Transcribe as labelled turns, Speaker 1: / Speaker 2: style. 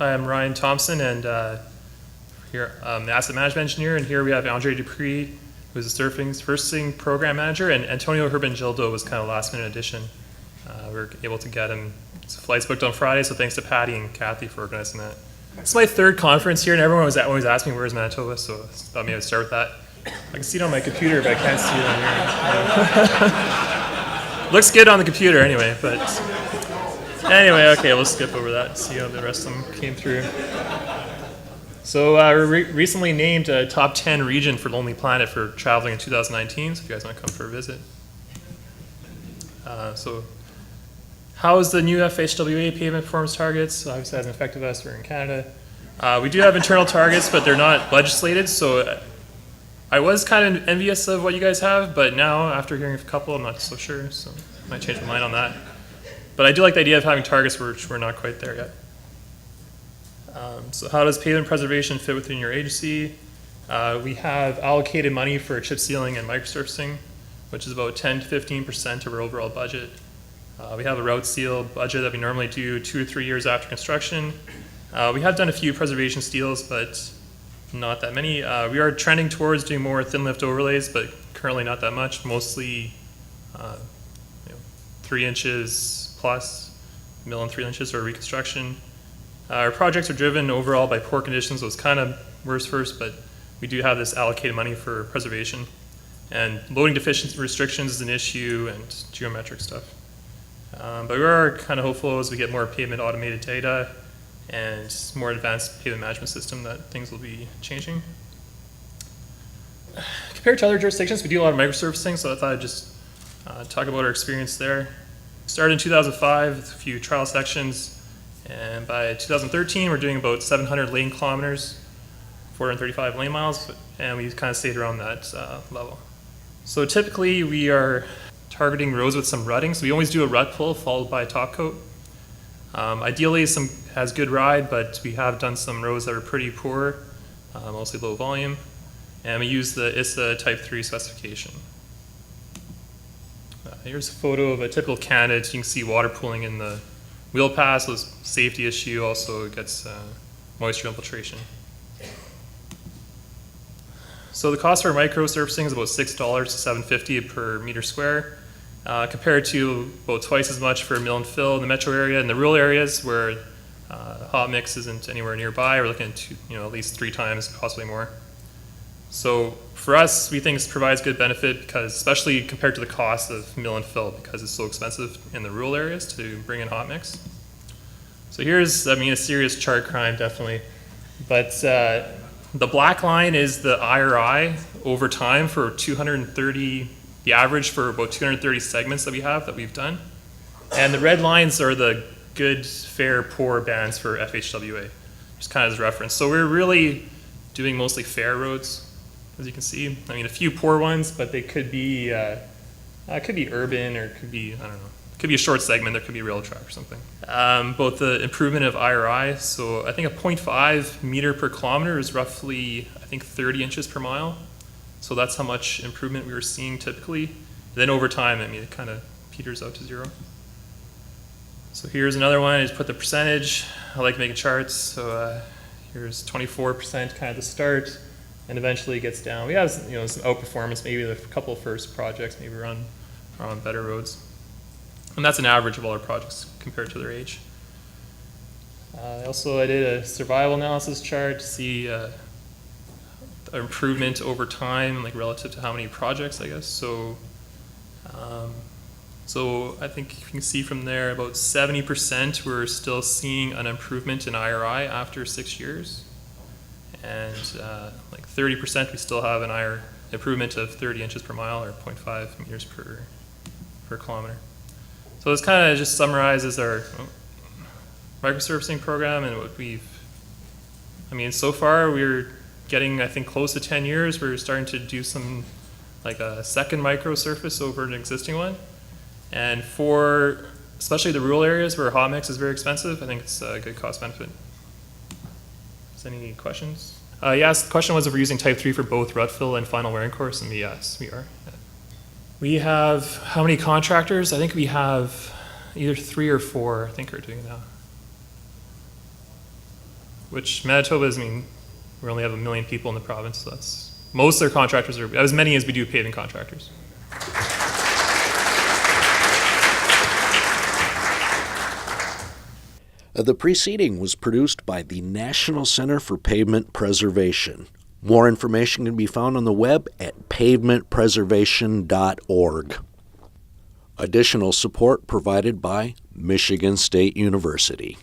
Speaker 1: Hi, I'm Ryan Thompson, and here I'm the asset management engineer, and here we have Andre Dupree, who's the surfacing program manager, and Antonio Herbangildo was kind of a last minute addition. We were able to get him his flights booked on Friday, so thanks to Patty and Kathy for organizing that. It's my third conference here, and everyone was always asking me where's Manitoba, so I thought maybe I'd start with that. I can see it on my computer, but I can't see it on here. Looks good on the computer anyway, but anyway, okay, we'll skip over that and see how the rest of them came through. So we recently named a top 10 region for Lonely Planet for traveling in 2019, so if you guys want to come for a visit. So how is the new FHWA pavement performance targets? Obviously, that hasn't affected us. We're in Canada. We do have internal targets, but they're not legislated, so I was kind of envious of what you guys have, but now, after hearing a couple, I'm not so sure, so I might change my mind on that. But I do like the idea of having targets which we're not quite there yet. So how does pavement preservation fit within your agency? We have allocated money for chip sealing and microsurfacing, which is about 10 to 15% of our overall budget. We have a route seal budget that we normally do 2 or 3 years after construction. We have done a few preservation steels, but not that many. We are trending towards doing more thin lift overlays, but currently not that much, mostly 3 inches plus, mill and 3 inches or reconstruction. Our projects are driven overall by poor conditions, so it's kind of worse first, but we do have this allocated money for preservation. And loading deficiency restrictions is an issue, and geometric stuff. But we are kind of hopeful as we get more pavement automated data and more advanced pavement management system that things will be changing. Compared to other jurisdictions, we do a lot of microsurfacing, so I thought I'd just talk about our experience there. Started in 2005 with a few trial sections, and by 2013 we're doing about 700 lane kilometers, 435 lane miles, and we kind of stayed around that level. So typically we are targeting roads with some rutting, so we always do a rut pull followed by a top coat. Ideally some has good ride, but we have done some roads that are pretty poor, mostly low volume, and we use the ISA Type 3 specification. Here's a photo of a typical candidate. You can see water pooling in the wheel pass, so it's a safety issue, also it gets moisture infiltration. So the cost for microsurfacing is about $6 to $7.50 per meter square, compared to about twice as much for mill and fill in the metro area. In the rural areas where hot mix isn't anywhere nearby, we're looking at at least 3 times, possibly more. So for us, we think this provides good benefit because, especially compared to the cost of mill and fill, because it's so expensive in the rural areas to bring in hot mix. So here's, a serious chart crime, definitely. But the black line is the IRI over time for 230, the average for about 230 segments that we've done. And the red lines are the good, fair, poor bands for FHWA, just kind of as reference. So we're really doing mostly fair roads, as you can see. A few poor ones, but they could be urban, or it could be, I don't know. It could be a short segment, there could be a rail track or something. Both the improvement of IRI, so I think a 0.5 meter per kilometer is roughly, 30 inches per mile. So that's how much improvement we were seeing typically. And then over time, it kind of peters out to 0. So here's another one. I just put the percentage. I like making charts. So here's 24% kind of the start, and eventually it gets down. We have some outperformance. Maybe the couple of first projects maybe are on better roads, and that's an average of all our projects compared to their age. I did a survival analysis chart to see improvement over time, like relative to how many projects, I guess. So I think you can see from there about 70% we're still seeing an improvement in IRI after 6 years. And like 30% we still have an improvement of 30 inches per mile, or 0.5 meters per kilometer. So this kind of just summarizes our microsurfacing program and what so far we're getting, close to 10 years. We're starting to do some, like a second microsurface over an existing one. And for especially the rural areas where hot mix is very expensive, I think it's a good cost benefit. Is there any questions? Yes, the question was if we're using Type 3 for both rut fill and final wearing course, and yes, we are. We have how many contractors? I think we have either 3 or 4, I think, are doing that. which Manitoba is, we only have 1 million people in the province, so that's, most of their contractors are as many as we do paving contractors.
Speaker 2: The preceding was produced by the National Center for Pavement Preservation. More information can be found on the web at pavementpreservation.org. Additional support provided by Michigan State University.